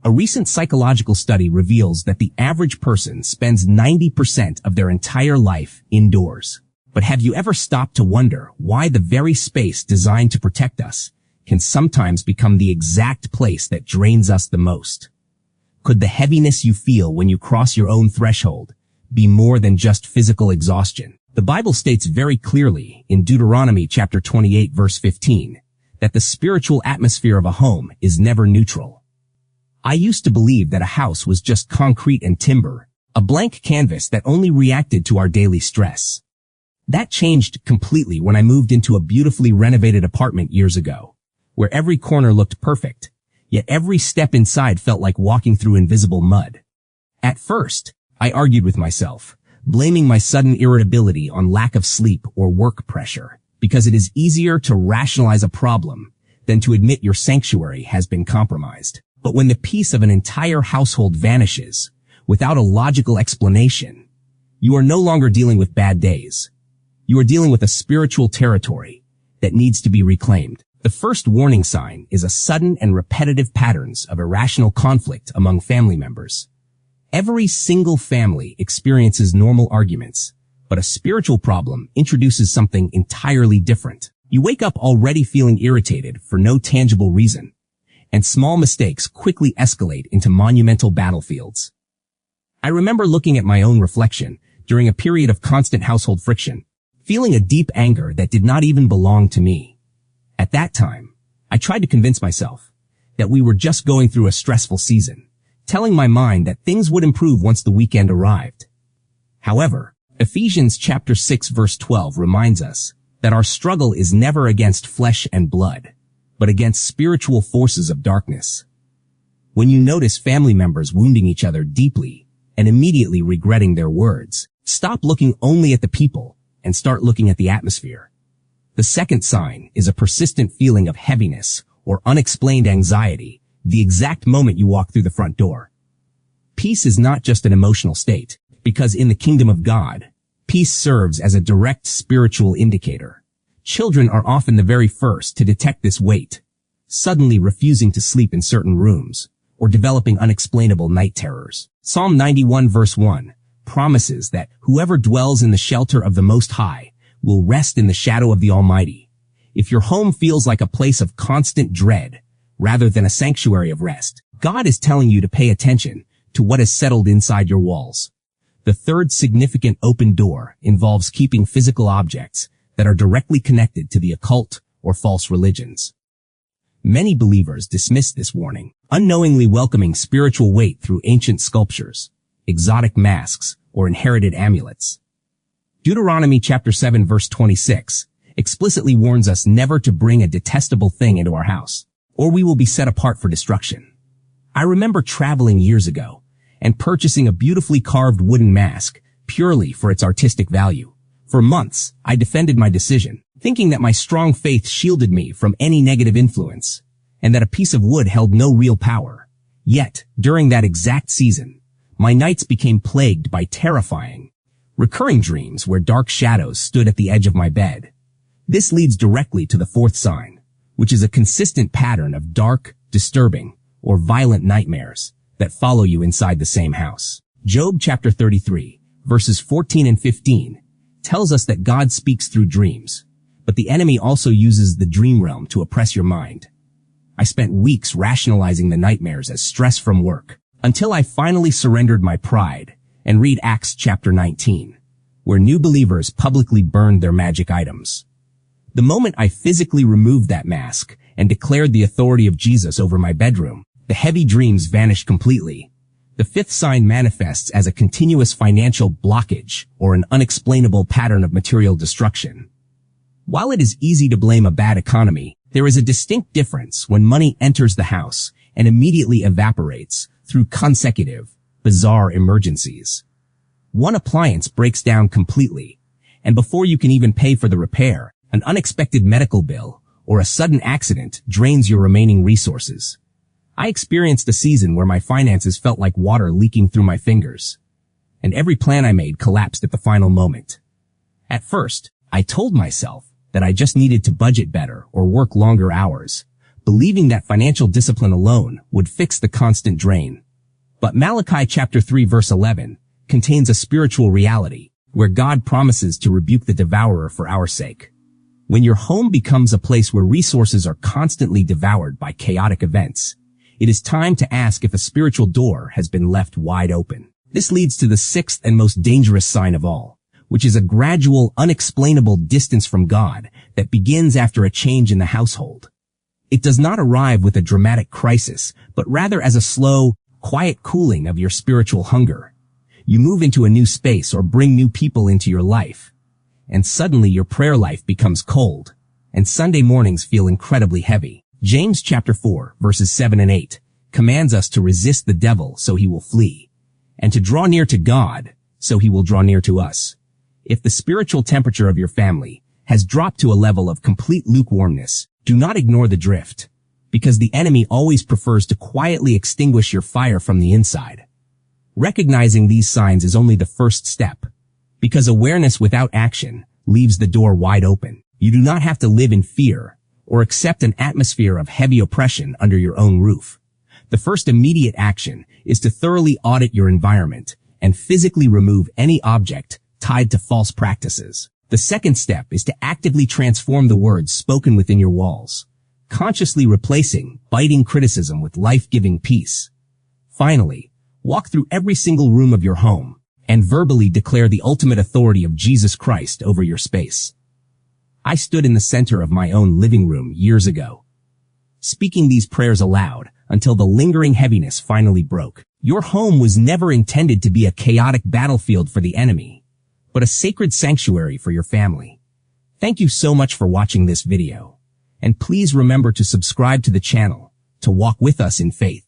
A recent psychological study reveals that the average person spends 90% of their entire life indoors. But have you ever stopped to wonder why the very space designed to protect us can sometimes become the exact place that drains us the most? Could the heaviness you feel when you cross your own threshold be more than just physical exhaustion? The Bible states very clearly in Deuteronomy chapter 28 verse 15 that the spiritual atmosphere of a home is never neutral. I used to believe that a house was just concrete and timber, a blank canvas that only reacted to our daily stress. That changed completely when I moved into a beautifully renovated apartment years ago, where every corner looked perfect, yet every step inside felt like walking through invisible mud. At first, I argued with myself, blaming my sudden irritability on lack of sleep or work pressure, because it is easier to rationalize a problem than to admit your sanctuary has been compromised. But when the peace of an entire household vanishes without a logical explanation, you are no longer dealing with bad days. You are dealing with a spiritual territory that needs to be reclaimed. The first warning sign is a sudden and repetitive patterns of irrational conflict among family members. Every single family experiences normal arguments, but a spiritual problem introduces something entirely different. You wake up already feeling irritated for no tangible reason, and small mistakes quickly escalate into monumental battlefields. I remember looking at my own reflection during a period of constant household friction, feeling a deep anger that did not even belong to me. At that time, I tried to convince myself that we were just going through a stressful season, telling my mind that things would improve once the weekend arrived. However, Ephesians chapter 6 verse 12 reminds us that our struggle is never against flesh and blood, but against spiritual forces of darkness. When you notice family members wounding each other deeply and immediately regretting their words, stop looking only at the people and start looking at the atmosphere. The second sign is a persistent feeling of heaviness or unexplained anxiety the exact moment you walk through the front door. Peace is not just an emotional state, because in the kingdom of God, peace serves as a direct spiritual indicator. Children are often the very first to detect this weight, suddenly refusing to sleep in certain rooms, or developing unexplainable night terrors. Psalm 91 verse 1 promises that whoever dwells in the shelter of the Most High will rest in the shadow of the Almighty. If your home feels like a place of constant dread, rather than a sanctuary of rest, God is telling you to pay attention to what is settled inside your walls. The third significant open door involves keeping physical objects that are directly connected to the occult or false religions. Many believers dismiss this warning, unknowingly welcoming spiritual weight through ancient sculptures, exotic masks, or inherited amulets. Deuteronomy chapter 7 verse 26 explicitly warns us never to bring a detestable thing into our house, or we will be set apart for destruction. I remember traveling years ago and purchasing a beautifully carved wooden mask purely for its artistic value. For months, I defended my decision, thinking that my strong faith shielded me from any negative influence, and that a piece of wood held no real power. Yet, during that exact season, my nights became plagued by terrifying, recurring dreams where dark shadows stood at the edge of my bed. This leads directly to the fourth sign, which is a consistent pattern of dark, disturbing, or violent nightmares that follow you inside the same house. Job chapter 33, verses 14 and 15, tells us that God speaks through dreams, but the enemy also uses the dream realm to oppress your mind. I spent weeks rationalizing the nightmares as stress from work, until I finally surrendered my pride and read Acts chapter 19, where new believers publicly burned their magic items. The moment I physically removed that mask and declared the authority of Jesus over my bedroom, the heavy dreams vanished completely. The fifth sign manifests as a continuous financial blockage or an unexplainable pattern of material destruction. While it is easy to blame a bad economy, there is a distinct difference when money enters the house and immediately evaporates through consecutive, bizarre emergencies. One appliance breaks down completely, and before you can even pay for the repair, an unexpected medical bill or a sudden accident drains your remaining resources. I experienced a season where my finances felt like water leaking through my fingers, and every plan I made collapsed at the final moment. At first, I told myself that I just needed to budget better or work longer hours, believing that financial discipline alone would fix the constant drain. But Malachi chapter 3 verse 11 contains a spiritual reality where God promises to rebuke the devourer for our sake. When your home becomes a place where resources are constantly devoured by chaotic events, it is time to ask if a spiritual door has been left wide open. This leads to the sixth and most dangerous sign of all, which is a gradual, unexplainable distance from God that begins after a change in the household. It does not arrive with a dramatic crisis, but rather as a slow, quiet cooling of your spiritual hunger. You move into a new space or bring new people into your life, and suddenly your prayer life becomes cold, and Sunday mornings feel incredibly heavy. James chapter 4 verses 7 and 8 commands us to resist the devil so he will flee, and to draw near to God so he will draw near to us. If the spiritual temperature of your family has dropped to a level of complete lukewarmness, do not ignore the drift, because the enemy always prefers to quietly extinguish your fire from the inside. Recognizing these signs is only the first step, because awareness without action leaves the door wide open. You do not have to live in fear or accept an atmosphere of heavy oppression under your own roof. The first immediate action is to thoroughly audit your environment and physically remove any object tied to false practices. The second step is to actively transform the words spoken within your walls, consciously replacing biting criticism with life-giving peace. Finally, walk through every single room of your home and verbally declare the ultimate authority of Jesus Christ over your space. I stood in the center of my own living room years ago, speaking these prayers aloud until the lingering heaviness finally broke. Your home was never intended to be a chaotic battlefield for the enemy, but a sacred sanctuary for your family. Thank you so much for watching this video, and please remember to subscribe to the channel to walk with us in faith.